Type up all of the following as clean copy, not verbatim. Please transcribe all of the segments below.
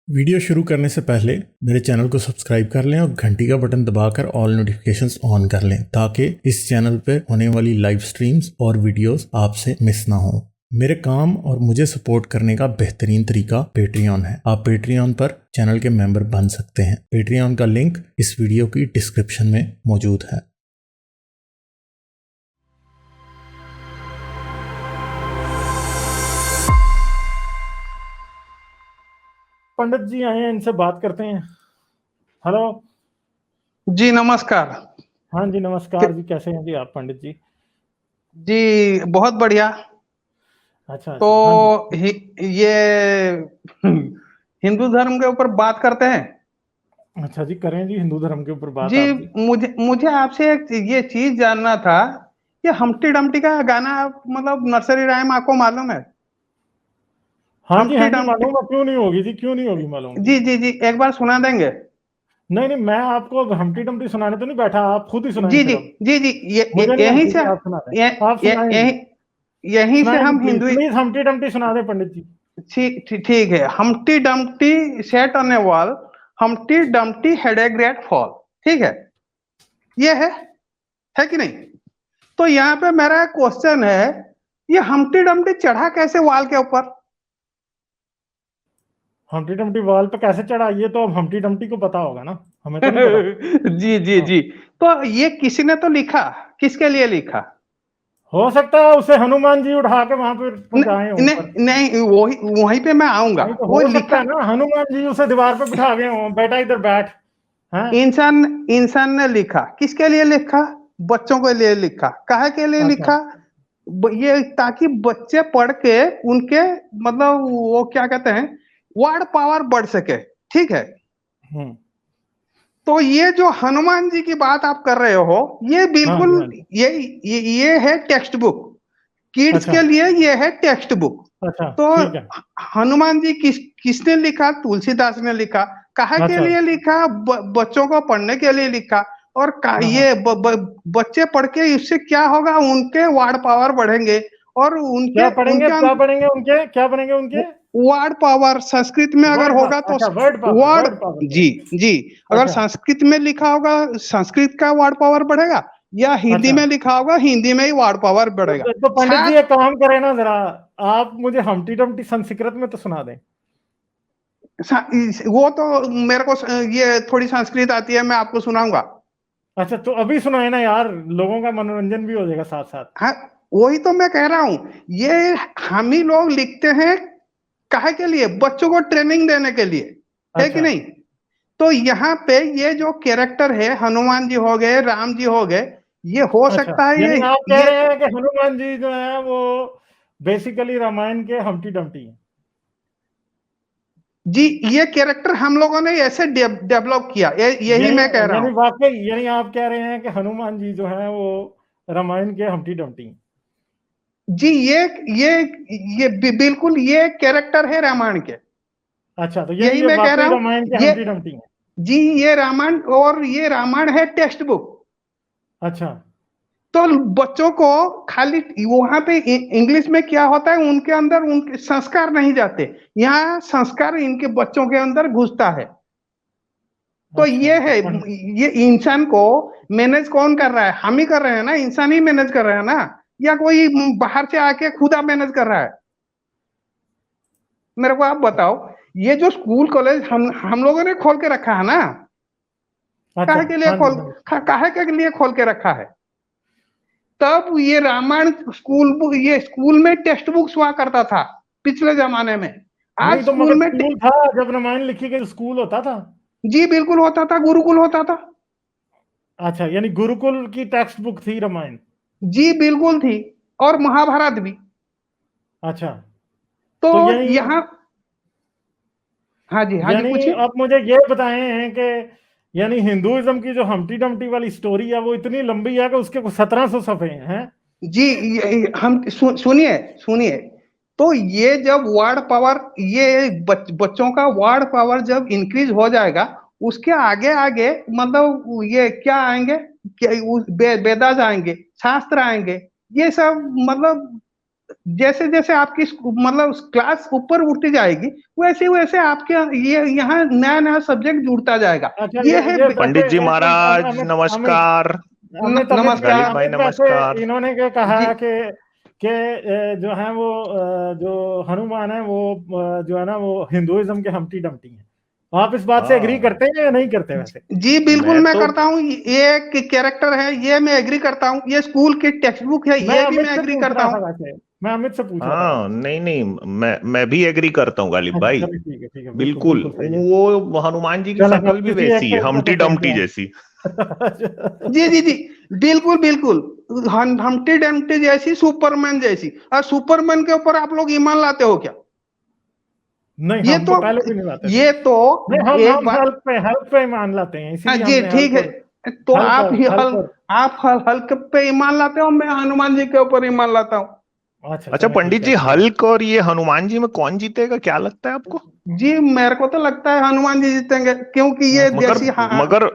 Video शुरू करने से पहले मेरे चैनल को सब्सक्राइब कर लें और घंटी का बटन दबाकर ऑल नोटिफिकेशंस ऑन कर लें ताकि इस चैनल पर होने वाली लाइव स्ट्रीम्स और वीडियोस आपसे मिस ना हो। मेरे काम और मुझे सपोर्ट करने का बेहतरीन तरीका पेट्रियन है। आप पेट्रियन पर चैनल के मेंबर बन सकते हैं। पेट्रियन का लिंक इस वीडियो की डिस्क्रिप्शन में मौजूद है। पंडित जी आए हैं, इनसे बात करते हैं। हेलो जी नमस्कार। हाँ जी नमस्कार जी, कैसे हैं जी आप पंडित जी? जी बहुत बढ़िया। अच्छा तो हाँ जी। ये हिंदू धर्म के ऊपर बात करते हैं। अच्छा जी, करें जी हिंदू धर्म के ऊपर बात जी आप जी। मुझे आपसे एक ये चीज जानना था, ये हमटी डमटी का गाना मतलब नर्सरी राइम आपको मालूम है? हाँ हमटी जी डमटी। मालूम है, क्यों नहीं होगी जी, क्यों नहीं होगी मालूम जी। जी जी जी एक बार सुना देंगे? नहीं नहीं, मैं आपको हमटी डमटी सुनाने तो नहीं बैठा, आप खुद ही सुनाएं जी फिर। जी अब जी जी मुझे नहीं यहीं आती से जी, आप सुना दें। ये, आप सुनाएं जी, यहीं से सुनाएं जी हम प्लीज हिंदू। प्लीज, हमटी डमटी सुना दें पंडित जी। ठीक है। हमटी Dumpty sat on a wall, हमटी Dumpty had a great fall। ठीक है, ये है कि नहीं? तो यहाँ पे मेरा क्वेश्चन है, ये हमटी डमटी चढ़ा कैसे वॉल के ऊपर? हमटी डमटी वॉल पे कैसे चढ़ा, ये तो अब हमटी डमटी को पता होगा ना, हमें तो नहीं पता। जी जी हाँ। जी। तो ये किसी ने तो लिखा, किसके लिए लिखा? हो सकता है उसे हनुमान जी उठा के वहां पर पहुंचाए हों ऊपर। नहीं वही वहीं पे मैं आऊंगा। नहीं तो वो हो सकता लिखा है ना हनुमान जी उसे दीवार पे बिठा गए हों, बेटा इधर बैठ। हैं? इंसान ने लिखा। किसके लिए लिखा? बच्चों के लिए लिखा। काहे के लिए अच्छा लिखा? ये ताकि बच्चे पढ़ के उनके मतलब वो क्या कहते हैं, वर्ड पावर बढ़ सके। ठीक है। हम्म। तो ये जो हनुमान जी की बात आप कर रहे हो, ये हाँ बिल्कुल जी हाँ जी। ये है टेक्स्ट बुक। किड्स अच्छा के लिए ये है टेक्स्ट बुक। अच्छा तो ठीक है। हनुमान जी किसने लिखा? तुलसीदास ने लिखा। काहे के अच्छा लिए लिखा? बच्चों को पढ़ने के लिए लिखा। और हाँ हाँ। ये बच्चे पढ़ के इससे क्या होगा? उनके वर्ड पावर बढ़ेंगे और उनके उनके क्या पढ़ेंगे उनके, क्या बनेंगे उनके? वर्ड पावर संस्कृत में अगर वर्ड होगा पावर, तो अच्छा word power, word. Word power जी बढ़ेगी। जी। अगर अच्छा संस्कृत में लिखा होगा संस्कृत का वर्ड पावर बढ़ेगा, या हिंदी अच्छा। में लिखा होगा हिंदी में ही वर्ड पावर बढ़ेगा। तो पंडित जी साथ एक काम करें ना जरा, आप मुझे हमटी डमटी संस्कृत में तो सुना दें। वो तो मेरे को ये थोड़ी संस्कृत आती है, मैं आपको सुनाऊंगा। अच्छा तो अभी सुनाए ना यार, लोगों का मनोरंजन भी हो जाएगा साथ साथ। हाँ, वही तो मैं कह रहा हूँ। ये हम ही लोग लिखते हैं। काहे के लिए? बच्चों को ट्रेनिंग देने के लिए, है कि अच्छा नहीं? तो यहाँ पे ये जो कैरेक्टर है, हनुमान जी हो गए, राम जी हो गए, ये हो अच्छा, सकता है यानी आप कह ये रहे हैं कि हनुमान जी जो है वो बेसिकली रामायण के हमटी डमटी हैं। जी ये कैरेक्टर हम लोगों ने ऐसे डेवलप किया। यही मैं कह यानी रहा यानी हूँ। वाकई, यानी आप कह रहे हैं कि हनुमान जी जो है वो रामायण के हमटी डमटी हैं। जी ये बिल्कुल ये कैरेक्टर है रामायण के। अच्छा तो यानी यही ये मैं कह रहा वाकई हूँ। रामायण के ये हमटी डमटी हैं। जी ये रामायण, और ये रामायण है टेक्स्ट बुक। अच्छा तो बच्चों को खाली वहां पे इंग्लिश में क्या होता है, उनके अंदर उनके संस्कार नहीं जाते, यहाँ संस्कार इनके बच्चों के अंदर घुसता है। तो अच्छा। ये तो है, ये इंसान को मैनेज कौन कर रहा है? हम ही कर रहे हैं ना, इंसान ही मैनेज कर रहे हैं ना, या कोई बाहर से आके खुदा मैनेज कर रहा है? मेरे को आप बताओ। ये जो स्कूल कॉलेज हम लोगों ने खोल के रखा है ना, अच्छा हाँ जी हाँ जी। काहे के लिए खोल के रखा है? तब ये रामायण स्कूल बुक, ये स्कूल में टेक्स्ट बुक्स हुआ करता था पिछले जमाने में। आज नहीं तो स्कूल मगर में स्कूल था, जब रामायण लिखी गई स्कूल होता था। जी बिल्कुल होता था, गुरुकुल होता था। अच्छा यानी गुरुकुल की टेक्स्ट बुक थी रामायण। जी बिल्कुल थी, और महाभारत भी। अच्छा तो तो यानी, यहाँ, हाँ जी यानी पूछिए। आप मुझे ये बताए हैं कि यानी हिंदुइज्म की जो हमटी डमटी वाली स्टोरी है वो इतनी लंबी है कि उसके 1700 सफ़े हैं। जी हम सुनिए सुनिए। तो ये जब वर्ड पावर, ये बच्चों का वर्ड पावर जब इंक्रीज हो जाएगा, उसके आगे आगे मतलब ये क्या आएंगे? क्या वेदास आएंगे, शास्त्र आएंगे, ये सब मतलब जैसे जैसे आपकी मतलब क्लास ऊपर उठती जाएगी, वैसे वैसे आपके ये यहाँ नया नया सब्जेक्ट जुड़ता जाएगा। अच्छा ये है ये पंडित वैसे जी एक मिनट, महाराज अमित अमित नमस्कार। अमित अमित नमस्कार गालिब भाई अमित नमस्कार। वैसे इन्होंने क्या कहा जी। कि जो है वो जो हनुमान है वो जो है ना वो हिंदुइज्म के हमटी डमटी हैं। आप इस बात से एग्री हाँ करते हैं या नहीं करते वैसे? जी बिल्कुल मैं मैं तो करता हूँ, ये एक कैरेक्टर है, ये मैं एग्री करता हूँ, ये स्कूल की टेक्स्ट बुक है, मैं ये भी अमित मैं से एग्री पूछ करता रहा था हूँ। वैसे, मैं अमित से पूछ रहा था हाँ वैसे। नहीं नहीं, मैं भी एग्री करता हूँ गालिब अच्छा भाई। चलो ठीक है बिल्कुल बिल्कुल, बिल्कुल सही है। वो हनुमान जी की चलो शक्ल भी किसी एक वैसी है, पे हमटी डिपेंड डमटी किया जैसी। जी जी जी, बिल्कुल बिल्कुल, हम्टी डम्टी जैसी, सुपरमैन जैसी। और सुपरमैन के ऊपर आप लोग ईमान लाते हो क्या? नहीं ये हम तो तो पहले भी नहीं लाते थे। ये तो नहीं हम एक बात। हल्क पे मान लाते हैं, हाँ इसीलिए जी हमने ठीक हल्क है, और तो हल्क आप और ही हल्क और हल्क पे ईमान लाते हो, मैं हनुमान जी के ऊपर ईमान लाता हूँ। अच्छा अच्छा चलो पंडित ठीक है जी, अच्छा। हल्क और ये हनुमान जी में कौन जीतेगा, क्या लगता है आपको? जी मेरे को तो लगता है हनुमान जी जीतेंगे, क्योंकि ये अच्छा मगर देसी मगर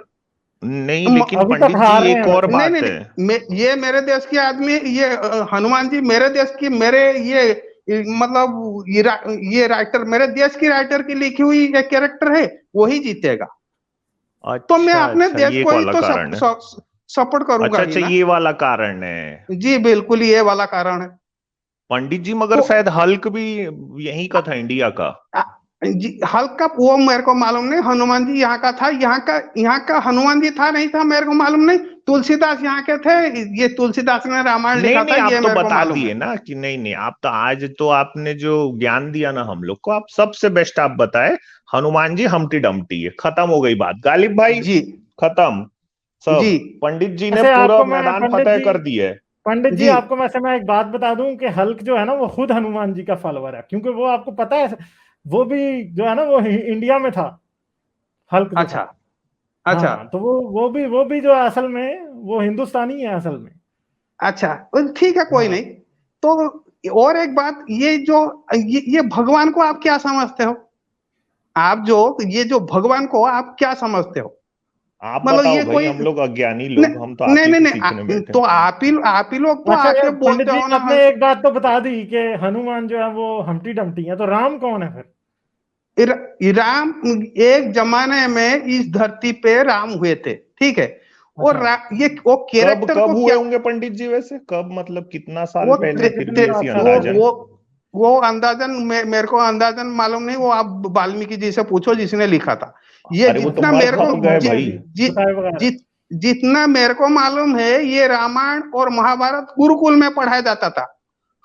नहीं, म- लेकिन अभी तक पंडित जी हार रहे हैं एक और वैसे। नहीं नहीं बात है। नहीं, ये मेरे देश के आदमी, ये हनुमान जी मेरे देश की, मेरे मतलब ये राइटर, मेरे देश की राइटर की लिखी हुई एक कैरेक्टर है, वही जीतेगा। तो मैं अच्छा अपने अच्छा, देश ये को ही वाला तो कारण है। सपोर्ट करूंगा अच्छा ही अच्छा, ना। ये वाला कारण है। जी बिल्कुल, ये वाला कारण है। पंडित जी मगर तो शायद हल्क भी यहीं का था, इंडिया का। आ, जी हल्का वो मेरे को मालूम नहीं, हनुमान जी यहाँ का था, यहाँ का हनुमान जी था नहीं था मेरे को मालूम नहीं। तुलसीदास यहाँ के थे, ये तुलसीदास ने रामायण नहीं लिखा था, नहीं, आप ये तो मेरे को बता मालूम है। दिए ना कि नहीं नहीं, आप तो आज तो आपने जो ज्ञान दिया ना हम लोग को, आप सबसे बेस्ट आप बताए। हनुमान जी हमटी डमटी है, खत्म हो गई बात गालिब भाई। जी खत्म जी सब। पंडित जी ने ऐसे पूरा आपको मैं मैदान फतेह कर दिया है। पंडित जी जी आपको वैसे मैं एक बात बता दूं कि हल्क जो है ना वो खुद हनुमान जी का फॉलोअर है, क्योंकि वो आपको पता है वो भी जो है ना वो इंडिया में था, हल्क जो अच्छा था। अच्छा हाँ तो वो भी जो है असल में वो हिंदुस्तानी है असल में। अच्छा, ठीक है कोई हाँ नहीं। तो और एक बात, ये भगवान को आप क्या समझते हो? आप जो ये जो भगवान को आप क्या समझते हो? आप मतलब बताओ ये भाई, कोई हम लोग अज्ञानी लोग, हम तो नहीं आप नहीं ही नहीं से नहीं, सीखने बैठे। तो आप ही लोग तो अच्छा आके ये पंडित बोलते जी हो ना आपने एक बात तो बता दी कि हनुमान जो है वो हमटी डमटी है, तो राम कौन है फिर? राम एक जमाने में इस धरती पे राम हुए थे, ठीक है। और अच्छा ये वो कब कैरेक्टर कब को हुए क्या, होंगे पंडित जी वैसे, कब मतलब कितना साल वो पहले, त्रे, फिर त्रे, भी ऐसी वो अंदाजन? वो वो अंदाजन मेरे को अंदाजन मालूम नहीं, वो आप वाल्मीकि जी से पूछो जिसने लिखा था। ये अरे वो तो जितना मर मेरे को खप गए भाई। बताए बगैर। जितना मेरे को मालूम है, ये रामायण और महाभारत गुरुकुल में पढ़ाया जाता था।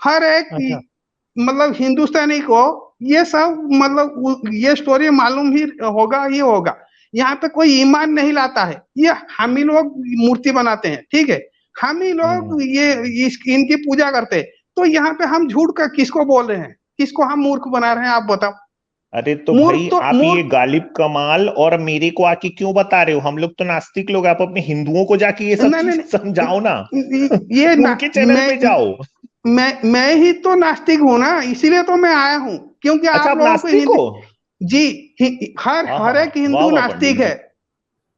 हर एक अच्छा मतलब हिंदुस्तानी को ये सब मतलब ये स्टोरी मालूम ही होगा ही होगा। यहाँ पे कोई ईमान नहीं लाता है, ये हम ही लोग मूर्ति बनाते हैं, ठीक है। हम ही लोग ये इनकी पूजा करते हैं। तो यहाँ पे हम झूठ का किसको बोल रहे हैं, किसको हम मूर्ख बना रहे हैं, आप बताओ। अरे तो मूर्ख भाई, तो आप ये मूर्ख गालिब कमाल और मेरे को आके क्यों बता रहे हो? हम लोग तो नास्तिक लोग, आप अपने हिंदुओं को जाके ये सब नहीं नहीं चीज समझाओ ना। नहीं, ये ना उनके चैनल पे जाओ। मैं ही तो नास्तिक हूं ना, इसीलिए तो मैं आया हूं, क्योंकि अच्छा, आप आप लोगों को नास्तिक हो? हिंदी। जी हाँ हाँ हर हाँ, एक वाह हिंदू वाह पंडित नास्तिक है। जी।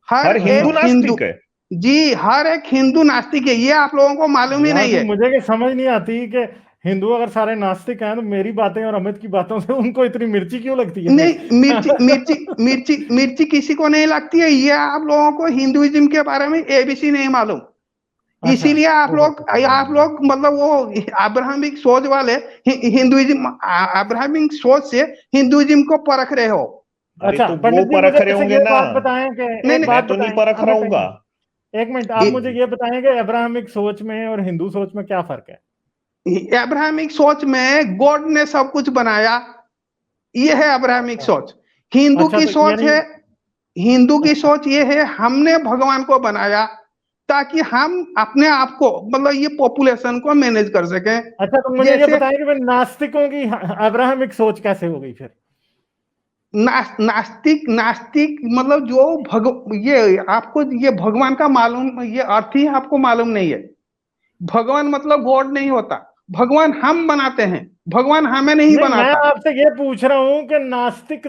हर हर हिंदू एक हिंदू, नास्तिक है? जी हर एक हिंदू नास्तिक है, ये आप लोगों को मालूम ही यार नहीं फिर है। मुझे ये समझ नहीं आती कि हिंदू अगर सारे नास्तिक हैं तो मेरी बातें और अमित की बातों से उनको इतनी मिर्ची क्यों लगती है नहीं, फिर? मिर्ची किसी को नहीं लगती है, ये आप लोगों को हिंदुइज्म के बारे में एबीसी नहीं मालूम। अच्छा इसीलिए ओहो आप लोग मतलब वो अब्राहमिक सोच वाले हिंदुइज्म, अब्राहमिक सोच से हिंदुइज्म को परख रहे हो। अरे अच्छा तो वो पंडित जी मुझे परख रहे ऐसे होंगे ये ना। बात बताएं कि नहीं एक नहीं, मैं बात तो नहीं बताएं परख अमित, एक रहूंगा। मिनट एक मिनट आप मुझे ये बताएं कि अब्राहमिक सोच में और हिंदू सोच में क्या फर्क है? अब्राहमिक सोच में गॉड ने सब कुछ बनाया, ये है अब्राहमिक अच्छा सोच। हिंदू अच्छा की तो सोच यानी है, हिंदू की अच्छा सोच ये है, हमने भगवान को बनाया ताकि हम अपने आप को मतलब ये पॉपुलेशन को मैनेज कर सकें। अच्छा तो मुझे ये जैसे बताएं कि फिर नास्तिकों की अब्राहमिक सोच कैसे हो गई फिर? नास्तिक नास्तिक मतलब जो ये आपको ये भगवान का मालूम, ये अर्थ ही आपको मालूम नहीं है। भगवान मतलब गॉड नहीं होता, भगवान हम बनाते हैं, भगवान हमें नहीं नहीं मैं बनाता। आपसे ये पूछ रहा हूं कि नास्तिक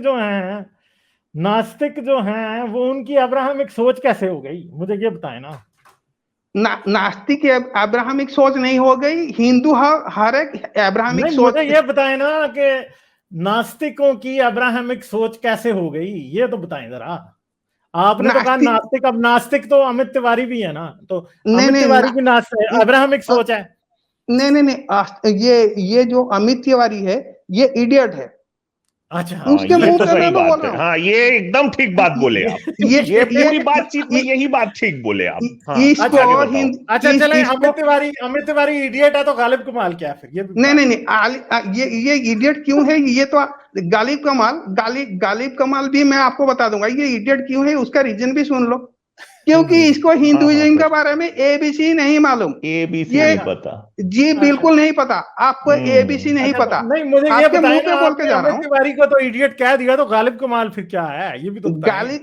जो हैं वो उनकी अब्राहमिक सोच कैसे हो गई, मुझे ये बताएं ना। नास्तिक अब्राहमिक सोच नहीं हो गई, हिंदू हर एक अब्राहमिक नहीं, सोच। मुझे ये बताएं ना कि नास्तिकों की अब्राहमिक सोच कैसे हो गई, ये तो बताएं जरा। आपने तो कहा नास्तिक नास्तिक, अब नास्तिक तो अमित तिवारी भी है ना, तो नहीं अमित नहीं तिवारी की नास्तिक अब्राहमिक सोच है। नहीं नहीं नहीं, ये जो अमित तिवारी है ये इडियट है। अच्छा, हाँ, उसके ये मुंह तो से सही मैं बोल बात रहा है। हूँ। हाँ, ये एकदम ठीक बात बोले आप। ये पूरी बातचीत में यही बात ठीक बोले आप। हाँ, इसको आगे बताओ। अच्छा चले, इसको अमित तिवारी इडियट है तो गालिब कमाल क्या है फिर, ये भी नहीं बता नहीं दें। नहीं, ये इडियट क्यों है, ये तो गालिब कमाल भी मैं आपको बता दूंगा ये इडियट क्यों है, उसका रीजन भी सुन लो। क्योंकि इसको हाँ हाँ, हिंदुइज्म के सर बारे में एबीसी नहीं मालूम। ABC ये नहीं पता। जी अच्छा बिल्कुल नहीं पता आपको, एबीसी नहीं अच्छा, तो पता। नहीं, मुझे ये आपके बताएं मुंह ना, पे बोल के आपने जा रहा अमित हूँ। तिवारी को तो इडियट कह दिया, तो गालिब कमाल फिर क्या है, ये भी तो बताएं।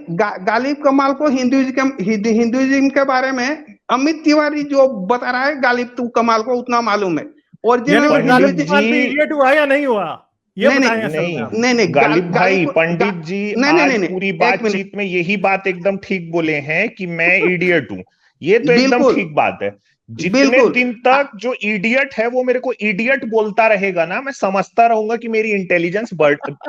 गालिब कमाल को हिंदुइज्म के बारे में अमित तिवारी जो बता रहा है, गालिब कमाल को उतना मालूम है। यानी ओरिजिनल वो गालिब पंडित कमाल भी जी, इडियट हुआ या नहीं हुआ, ये नहीं बताएं नहीं असल में आप। नहीं नहीं नहीं गालिब भाई, पंडित गा, जी नहीं नहीं आज नहीं पूरी नहीं एक मिनट, बातचीत में यही बात एकदम ठीक बोले हैं कि मैं इडियट हूं। ये तो एकदम बिल्कुल ठीक बात है। जितने बिल्कुल दिन तक जो इडियट है वो मेरे को इडियट बोलता रहेगा ना, मैं समझता रहूंगा कि मेरी इंटेलिजेंस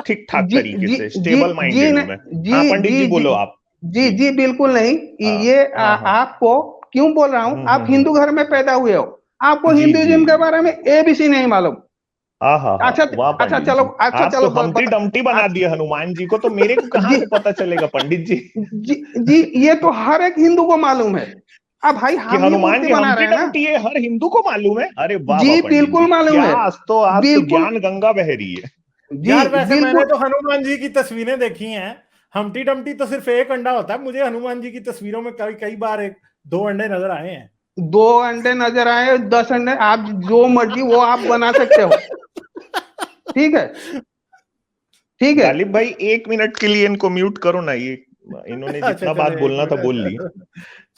ठीक ठाक जी तरीके जी से जी स्टेबल जी माइंडेड हूं मैं। हाँ जी पंडित जी जी जी बोलो आप। जी जी। जी बिल्कुल नहीं। हाँ ये हाँ हाँ। आपको क्यों बोल रहा हूँ, आप हिंदू घर में पैदा हुए हो, आपको जी जी हिंदुइज्म के जी। बारे में एबीसी नहीं मालूम। हाँ हाँ हाँ, अच्छा वाह अच्छा पंडित चलो, जी। अच्छा आप तो चलो हमटी बता। डमटी बना अच्छा, दिए हनुमान जी को, तो मेरे को कहाँ जी से पता चलेगा पंडित जी। जी जी ये तो हर एक हिंदू को मालूम है। अब भाई कि हम ही हनुमान मूर्ति जी बना हमटी रहे हैं ना। डमटी है हर हिंदू को मालूम है। अरे वाह वाह जी पंडित जी, बिल्कुल मालूम क्या है, आज तो बिल्कुल ज्ञान गंगा बह रही है। जी यार वैसे मैंने बिल्कुल। तो हनुमान जी की तस्वीरें देखी हैं, हमटी डमटी तो सिर्फ एक अंडा होता है, मुझे हनुमान जी की तस्वीरों में कई कई बार एक दो अंडे नजर आए हैं। 2 अंडे नजर आए, 10 अंडे, आप जो मर्जी वो आप बना सकते हो। ठीक है, ठीक है। गालिब भाई 1 मिनट के लिए इनको म्यूट करो ना, ये इन्होंने अच्छा जितना बात चले, एक बोलना था बोल ली। मिनट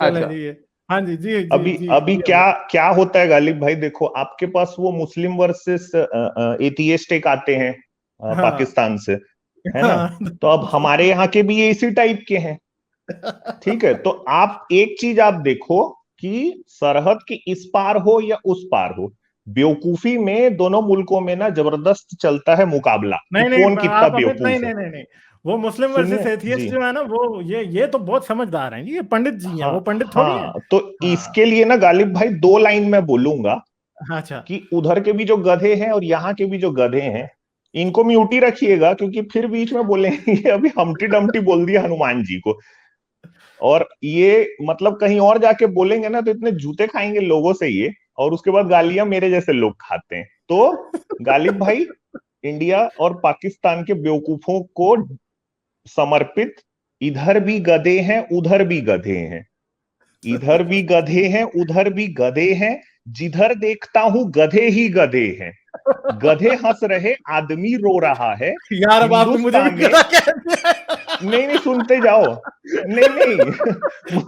चले अच्छा जी, हाँ जी जी जी अभी जी अभी जी क्या क्या होता है गालिब भाई, देखो आपके पास वो मुस्लिम वर्सेस एथियस्ट एक आते हैं हाँ पाकिस्तान से, है ना। हाँ तो अब हमारे यहाँ के भी ये इसी टाइप के हैं। ठीक है, तो आप एक चीज आप देखो कि सरहद के इस पार हो या उस पार हो, बेवकूफी में दोनों मुल्कों में ना जबरदस्त चलता है मुकाबला कि नहीं कौन नहीं, कितना आप अमित, नहीं बेवकूफ है। नहीं नहीं नहीं, वो मुस्लिम वर्सेस सुनिए एथियस्ट जी। जो है ना, वो ये तो बहुत समझदार हैं, ये पंडित जी हैं, हाँ वो पंडित थोड़ी हैं। हाँ, तो हाँ, इसके लिए ना गालिब भाई 2 लाइन में बोलूंगा अच्छा कि उधर के भी जो गधे हैं और यहाँ के भी जो गधे हैं, इनको म्यूटी रखिएगा, क्योंकि फिर बीच में बोलेंगे अभी हमटी डमटी बोल दिया हनुमान जी को। और ये मतलब कहीं और जाके बोलेंगे ना तो इतने जूते खाएंगे लोगों से ये, और उसके बाद गालियां मेरे जैसे लोग खाते हैं। तो गालिब भाई, इंडिया और पाकिस्तान के बेवकूफों को समर्पित, इधर भी गधे हैं उधर भी गधे हैं, इधर भी गधे हैं उधर भी गधे हैं, जिधर देखता हूं गधे ही गधे हैं, गधे हंस रहे आदमी रो रहा है यार, अब आपने मुझे भी हिंदुस्तान में। गधा कह दिया। नहीं नहीं, सुनते जाओ। नहीं नहीं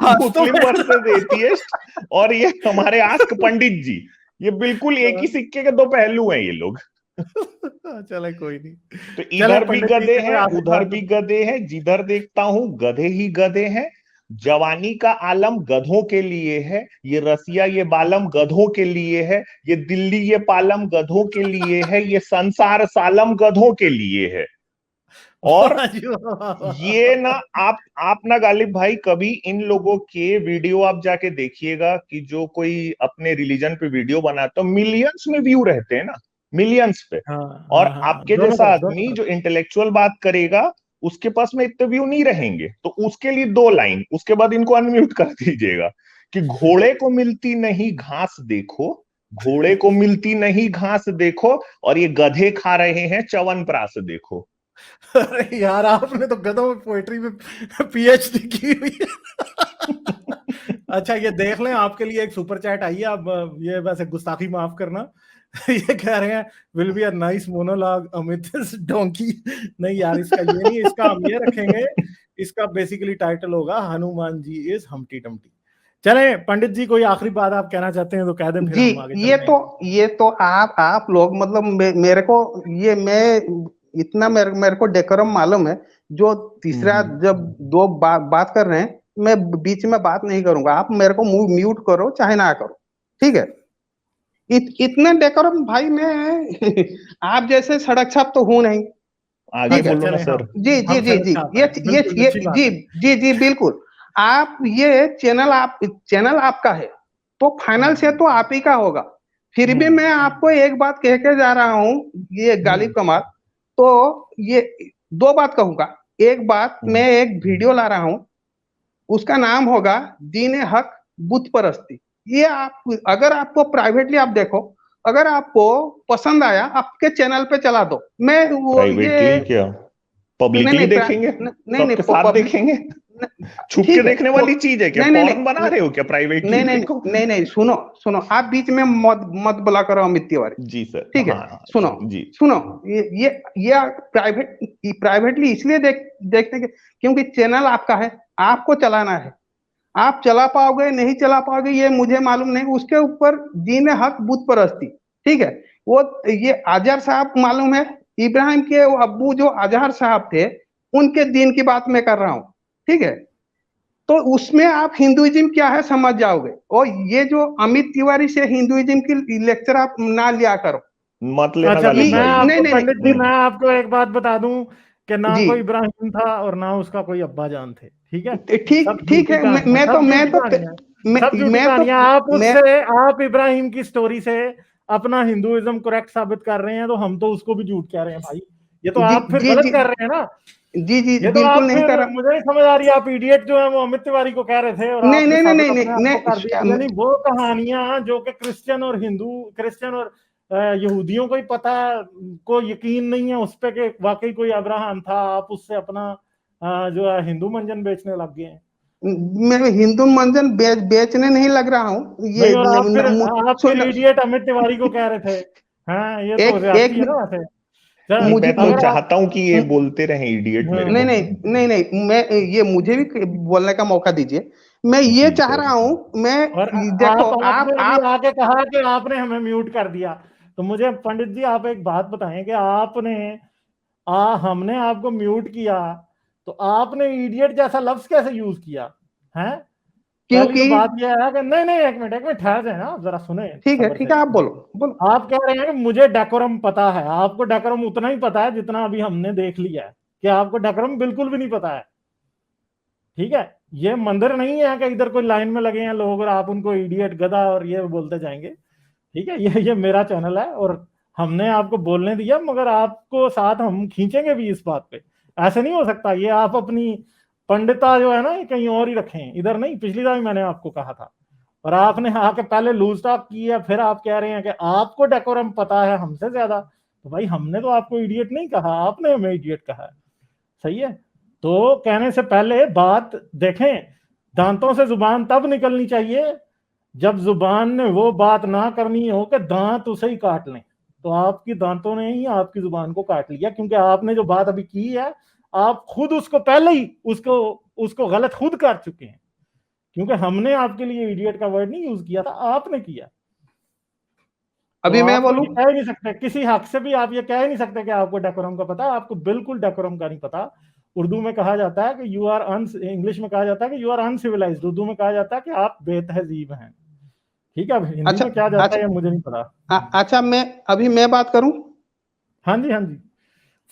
आज तो मुस्लिम मैं वर्सेस एथियस्ट और ये हमारे आस्क पंडित जी, ये बिल्कुल एक ही सिक्के के दो पहलू हैं ये लोग। चले कोई नहीं, तो चले इधर भी पंडित जी गधे से कोई हैं आखिरी उधर बात भी गधे हैं, जिधर देखता हूं गधे ही गधे हैं, जवानी का आलम गधों के लिए है, ये रसिया ये बालम गधों के लिए है, ये दिल्ली ये पालम गधों के लिए है, ये संसार सालम गधों के लिए है। और वाह जी, वाह। ये ना आप ना गालिब भाई कभी इन लोगों के वीडियो आप जाके देखिएगा कि जो कोई अपने रिलीजन पे वीडियो बनाता है, मिलियंस में व्यू रहते हैं ना, मिलियंस पे। हाँ और हाँ हाँ, आपके दोनों जैसा तरफ दोनों आदमी तरफ। जो इंटेलेक्चुअल बात करेगा उसके पास में इतने व्यू नहीं रहेंगे, तो उसके लिए 2 लाइन, उसके बाद इनको अनम्यूट कर दीजिएगा कि घोड़े को मिलती नहीं घास देखो, घोड़े को मिलती नहीं घास देखो, और ये गधे खा रहे हैं च्यवनप्राश देखो। अरे यार, आपने तो गधों में पोएट्री में पीएचडी की हुई है। अच्छा, ये देख लें, आपके लिए एक सुपर चैट आई है। अब ये वैसे गुस्ताखी माफ करना। ये कह रहे हैं, will be a nice monologue Amit donkey. नहीं यार, इसका ये नहीं, इसका हम ये रखेंगे, इसका बेसिकली टाइटल होगा हनुमान जी इज हमटी डमटी। चलें पंडित जी, कोई आखिरी बात आप कहना चाहते हैं तो कह दें, फिर जी हम आगे चलते हैं। ये तो आप लोग मतलब मेरे को ये मैं इतना मेरे को डेकोरम मालूम है। जो तीसरा हम्म। जब दो बात कर रहे हैं मैं बीच में बात नहीं करूंगा, आप मेरे को म्यूट करो चाहे ना करो, ठीक है। इतने डेकोरम भाई मैं आप जैसे सड़क छाप तो हूं नहीं, आगे ठीक है। बोलो ना चले सर। हाँ, जी जी हम जी जी, सड़क ये छाप हैं, बिल्कुल अच्छी बात जी है। जी जी बिल्कुल। आप ये चैनल आपका है, तो फाइनल से तो आप ही का होगा। फिर भी मैं आपको एक बात कह के जा रहा हूँ, ये गालिब कमाल, तो ये दो बात कहूंगा। एक बात, मैं एक वीडियो ला रहा हूँ, उसका नाम होगा दीन हक बुत परस्ती। ये आप अगर आपको प्राइवेटली आप देखो, अगर आपको पसंद आया आपके चैनल पे चला दो। मैं वो प्राइवेटली क्या, नहीं पब्लिकली नहीं देखेंगे? नहीं नहीं सबके साथ पब्लिक, देखेंगे? छुप के ठीक है देखने वाली चीज है क्या? नहीं नहीं पॉर्न बना नहीं रहे हो क्या? प्राइवेटली नहीं नहीं देखो। नहीं नहीं, सुनो सुनो, आप बीच में मत मत बोला करो अमित तिवारी, जी सर, ठीक है। हाँ सुनो जी। सुनो, ये प्राइवेटली इसलिए देखते हैं क्योंकि चैनल आपका है, आपको चलाना है। आप चला पाओगे नहीं चला पाओगे ये मुझे मालूम नहीं, उसके ऊपर दीन हक बुत परस्ती, ठीक है। वो ये अजहर साहब मालूम है, इब्राहिम के अब्बू जो अजहर साहब थे, उनके दीन की बात मैं कर रहा हूँ, ठीक है। तो उसमें आप हिंदुइज्म क्या है समझ जाओगे। और ये जो अमित तिवारी से हिंदुइज्म की लेक्चर आप ना लिया करो। मत लेना अच्छा, गालिब मैं भाई। आपको नहीं पंडित जी, नहीं मैं आपको एक बात बता दूं कि ना जी, कोई इब्राहिम था और ना उसका कोई अब्बा जान थे, ठीक है। सब ठीक ठीक झूठी है। कहानियां, सब झूठी कहानियां, सब झूठी मैं तो कहानियां। आप मैं उससे, आप इब्राहिम की स्टोरी से अपना हिंदुइज्म करेक्ट साबित कर रहे हैं, तो हम तो उसको भी झूठ कह रहे हैं भाई। ये तो जी आप फिर जी गलत जी कर रहे हैं ना। जी जी ये तो बिल्कुल आप नहीं फिर, कर रहा। मुझे नहीं समझ आ रही, आप इडियट जो है वो अमित तिवारी को कह रहे थे और नहीं आपने नहीं नहीं साबित नहीं अपने आप को कर दिया। नहीं यानी वो कहानियां जो कि क्रिश्चियन और यहूदियों को ही पता, को यकीन नहीं है उस पे कि वाकई कोई अब्राहम था, आप उससे अपना जो है हिंदू मंजन बेचने लग गए हैं। मैं हिंदू मंजन बेचने नहीं लग रहा हूँ ये नहीं, और आप फिर इडियट अमित तिवारी को कह रहे थे। हाँ, ये तो एक ज्यादती है ना वैसे। नहीं, चल, मुझे मैं तो अगर आप चाहता हूँ कि ये बोलते रहे इडियट मेरे नहीं को। नहीं नहीं नहीं, मैं ये मुझे भी बोलने का मौका दीजिए। मैं ये जी चाह सर। रहा हूँ, मैं और देखो आपने अभी आप आके कहा कि आपने हमें म्यूट कर दिया, तो मुझे पंडित जी आप एक बात बताएं कि आपने हमने आपको म्यूट किया, तो आपने इडियट जैसा लफ्ज कैसे यूज किया है? पहली तो क्योंकि बात यह है कि नहीं नहीं, एक मिनट ठहर जाए ना, आप जरा सुने सब्र ठीक से। है, आप बोलो बोलो। आप कह रहे हैं कि मुझे डेकोरम पता है, आपको डेकोरम उतना ही पता है जितना अभी हमने देख लिया है, कि आपको डेकोरम बिल्कुल भी नहीं पता है, ठीक है। ये मंदिर नहीं है कि इधर कोई लाइन में लगे हैं लोग और आप उनको इडियट, गधा और ये बोलते जाएंगे, ठीक है। ये मेरा चैनल है और हमने आपको बोलने दिया, मगर आपको साथ हम खींचेंगे भी इस बात पे। ऐसे नहीं हो सकता, ये आप अपनी पंडिता जो है ना, ये कहीं और ही रखें, इधर नहीं। पिछली बार मैंने आपको कहा था और आपने आके पहले लूज टॉक की है, फिर आप कह रहे हैं कि आपको डेकोरम पता है हमसे ज्यादा। तो भाई, हमने तो आपको इडियट नहीं कहा, आपने हमें इडियट कहा है, सही है। तो कहने से पहले बात देखें, दांतों से जुबान तब निकलनी चाहिए जब जुबान ने वो बात ना करनी हो कि दांत उसे ही काट लें। तो आपकी दांतों ने ही आपकी जुबान को काट लिया, क्योंकि आपने जो बात अभी की है, आप खुद उसको पहले ही उसको उसको गलत खुद कर चुके हैं, क्योंकि हमने आपके लिए इडियट का वर्ड नहीं यूज किया था, आपने किया। तो अभी मैं आप तो बोलूं, ये कह ही नहीं सकते, किसी हक से भी आप ये कह ही नहीं सकते कि आपको डेकोरम का पता है। आपको बिल्कुल डेकोरम का नहीं पता। उर्दू में कहा जाता है कि यू आर इंग्लिश में कहा जाता है कि यू आर अनसिविलाइज्ड, उर्दू में कहा जाता है कि आप बेतहजीब हैं, ठीक है। अब हिंदी अच्छा में क्या जाता अच्छा है ये मुझे नहीं पता। अच्छा, मैं बात करूं। हाँ जी, हाँ जी,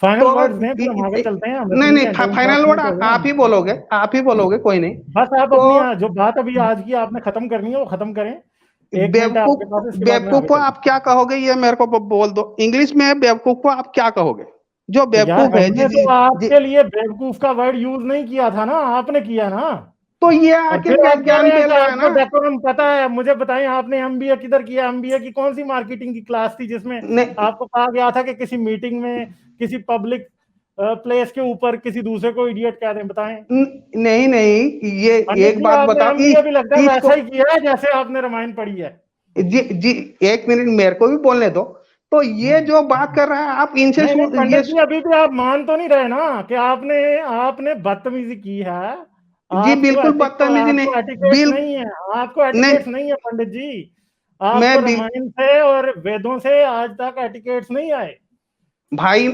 फाइनल तो वर्ड्स दें फिर हम आगे चलते हैं, हमें नहीं नहीं नहीं, है, टाइम 10 फाइनल वर्ड मिनट हो गए आप हैं। ही बोलोगे, आप ही बोलोगे, कोई नहीं। बस आप तो अपनी जो बात अभी आज की आपने खत्म करनी है वो खत्म करें। 1 मिनट है आपके पास, इसके बाद में बेवकूफ आगे को चलते आप हैं। क्या कहोगे ये मेरे को बोल दो इंग्लिश में। बेवकूफ को आप क्या कहोगे, जो तो यार, बेवकूफ है हमने तो जी। आपके लिए बेवकूफ का वर्ड यूज नहीं किया था ना, आपने किया ना। तो ये और आके फिर आप कह ज्ञान रहे हैं फैल कि रहा है आपको ना। डेकोरम पता है। मुझे बताएं, आपने एमबीए किधर किया? एमबीए की कौन सी मार्केटिंग की क्लास थी जिसमें नहीं आपको कहा गया था कि किसी मीटिंग में किसी पब्लिक प्लेस के ऊपर किसी दूसरे को इडियट कह दें? बताएं नहीं नहीं, ये पंडित एक जी, बात आपने बताओ, एमबीए भी लगता है इसको वैसा ही किया है जैसे आपने रामायण पढ़ी है। जी जी, एक मिनट मेरे को भी बोलने दो। तो ये हम्म। जो बात कर रहा है आप इनसे नहीं नहीं ये पंडित जी, अभी भी आप मान तो नहीं रहे ना कि आपने आपने बदतमीजी की है। जी आपको बिल्कुल एटिक बदतमीजी आपको नहीं, एटिकेट्स नहीं है, आपको नहीं एटिकेट्स नहीं है पंडित जी। मैं आपको रामायण से और वेदों से आज तक एटिकेट्स नहीं आए। भाई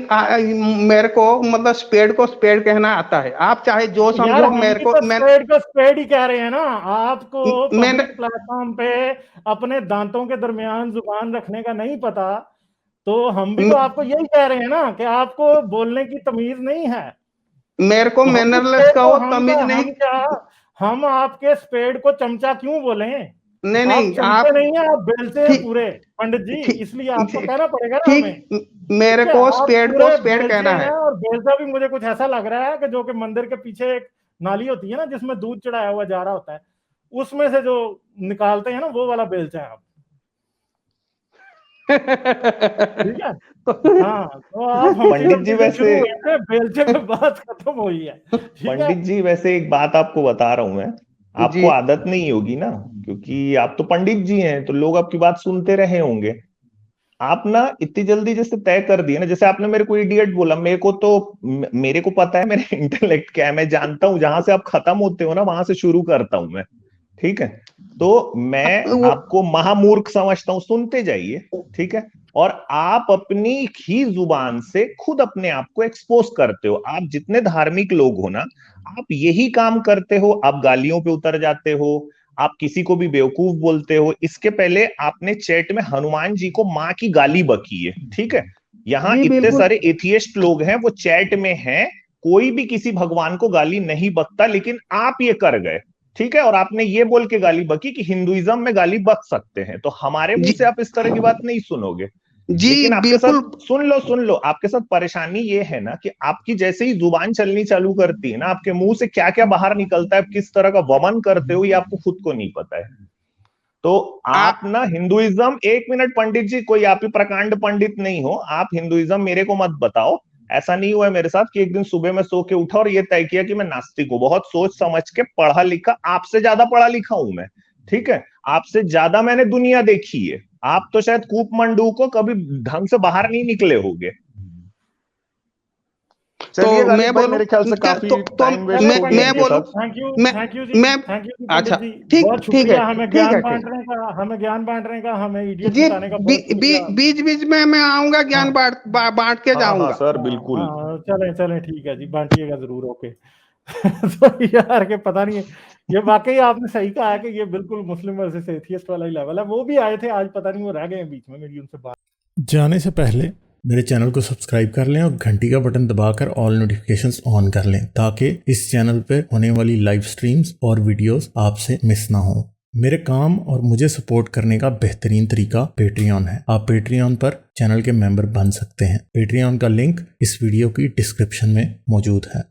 मेरे को मतलब स्पेड को स्पेड कहना आता है, आप चाहे जो यार समझो। हम मेरे भी को तो मैं स्पेड को स्पेड ही कह रहे हैं ना। आपको मैंने पब्लिक प्लेटफॉर्म पे अपने दांतों के दरमियान जुबान रखने का नहीं पता, तो हम भी तो आपको यही कह रहे हैं ना कि आपको बोलने की तमीज नहीं है। मेरे को तो हम भी मैनरलेस स्पेड का को वो तमीज नहीं। हम क्या, हम आपके स्पेड को चमचा क्यों बोले? नहीं आप नहीं, चमचे आप नहीं है, आप बेलचे हैं ठीक पूरे पंडित जी, इसलिए आपको ठीक कहना पड़ेगा ना हमें। ठीक, मेरे ठीक है, को आप स्पेड को पूरे स्पेड बेलचे कहना हैं, है। और बेलचा भी मुझे कुछ ऐसा लग रहा है कि जो कि मंदिर के पीछे एक नाली होती है ना जिसमें दूध चढ़ाया हुआ जा रहा होता है, उसमें से जो निकालते हैं ना, वो वाला बेलचा है आप। ठीक है। तो हाँ, तो आप हमटी पंडित जी डमटी से वैसे शुरू हुए थे, बेलचे में बात खत्म हुई है। ठीक है। पंडित जी वैसे एक बात आपको बता रहा हूं मैं, जी आपको आदत नहीं होगी ना, क्योंकि आप तो पंडित जी हैं तो लोग आपकी बात सुनते रहे होंगे। आप ना इतनी जल्दी जैसे तय कर दिए ना, जैसे आपने मेरे को इडियट बोला, मेरे को पता है मेरे इंटेलेक्ट क्या है, मैं जानता हूं जहां से आप खत्म होते हो ना वहां से शुरू करता हूं मैं। ठीक है, तो मैं वो आपको महामूर्ख समझता हूं, सुनते जाइए। ठीक है, और आप अपनी ही जुबान से खुद अपने आप को एक्सपोज करते हो। आप जितने धार्मिक लोग हो ना, आप यही काम करते हो, आप गालियों पे उतर जाते हो, आप किसी को भी बेवकूफ बोलते हो। इसके पहले आपने चैट में हनुमान जी को माँ की गाली बकी है। ठीक है, यहाँ जी इतने बिल्कुल। सारे एथियस्ट लोग हैं, वो चैट में हैं, कोई भी किसी भगवान को गाली नहीं बकता, लेकिन आप ये कर गए। ठीक है, और आपने ये बोल के गाली बकी कि हिंदुइज्म में गाली बक सकते हैं, तो हमारे मुंह जी से आप इस तरह की बात नहीं सुनोगे। जी लेकिन आपके साथ, बिल्कुल। सुन लो, आपके साथ परेशानी ये है ना कि आपकी जैसे ही जुबान चलनी चालू करती है ना, आपके मुंह से क्या क्या बाहर निकलता है, आप किस तरह का वमन करते हो, ये आपको खुद को नहीं पता है। तो आप आप ना हिंदुइज्म, एक मिनट पंडित जी, कोई आप ही प्रकांड पंडित नहीं हो, आप हिंदुइज्म मेरे को मत बताओ। ऐसा नहीं हुआ है मेरे साथ कि एक दिन सुबह मैं सो के उठा और ये तय किया कि मैं नास्तिक हूं। बहुत सोच समझ के पढ़ा लिखा, आपसे ज्यादा पढ़ा लिखा हूं मैं। ठीक है, आपसे ज्यादा मैंने दुनिया देखी है। आप तो शायद कूप मंडू को कभी ढंग से बाहर नहीं निकले होगे। तो चलिए गालिब मैं भाई, बोलूं मेरे ख्याल से क्या? काफी तो टाइम वेस्ट चले हो गया मैं पंडित इनके जी, बोलूं। साथ। मैं थैंक यू मैं जी अच्छा, पंडित जी। ठीक बहुत ठीक है, शुक्रिया हमें ठीक ज्ञान है, ठीक बांटने का, हमें ज्ञान बांटने का, हमें इडियट जी। बताने का बहुत शुक्रिया। बीच बीच में मैं आऊंगा, ज्ञान हाँ बांट के हाँ हाँ जाऊंगा। सर, हाँ बिल्कुल। हाँ, चलें चलें, ठीक है जी, बांटिएगा जरूर। ओके। तो यार के पता नहीं है, ये वाकई आपने सही कहा है कि ये बिल्कुल मुस्लिम वर्सेस एथियस्ट वाला ही लेवल है। वो भी आए थे आज, पता नहीं वो रह गए हैं बीच में, मेरी उनसे बात। जाने से पहले मेरे चैनल को सब्सक्राइब कर लें और घंटी का बटन दबाकर ऑल नोटिफिकेशंस ऑन कर लें, ताकि इस चैनल पर होने वाली लाइव स्ट्रीम्स और वीडियोस आपसे मिस ना हो। मेरे काम और मुझे सपोर्ट करने का बेहतरीन तरीका पेट्रियन है। आप पेट्रियन पर चैनल के मेंबर बन सकते हैं। पेट्रियन का लिंक इस वीडियो की डिस्क्रिप्शन में मौजूद है।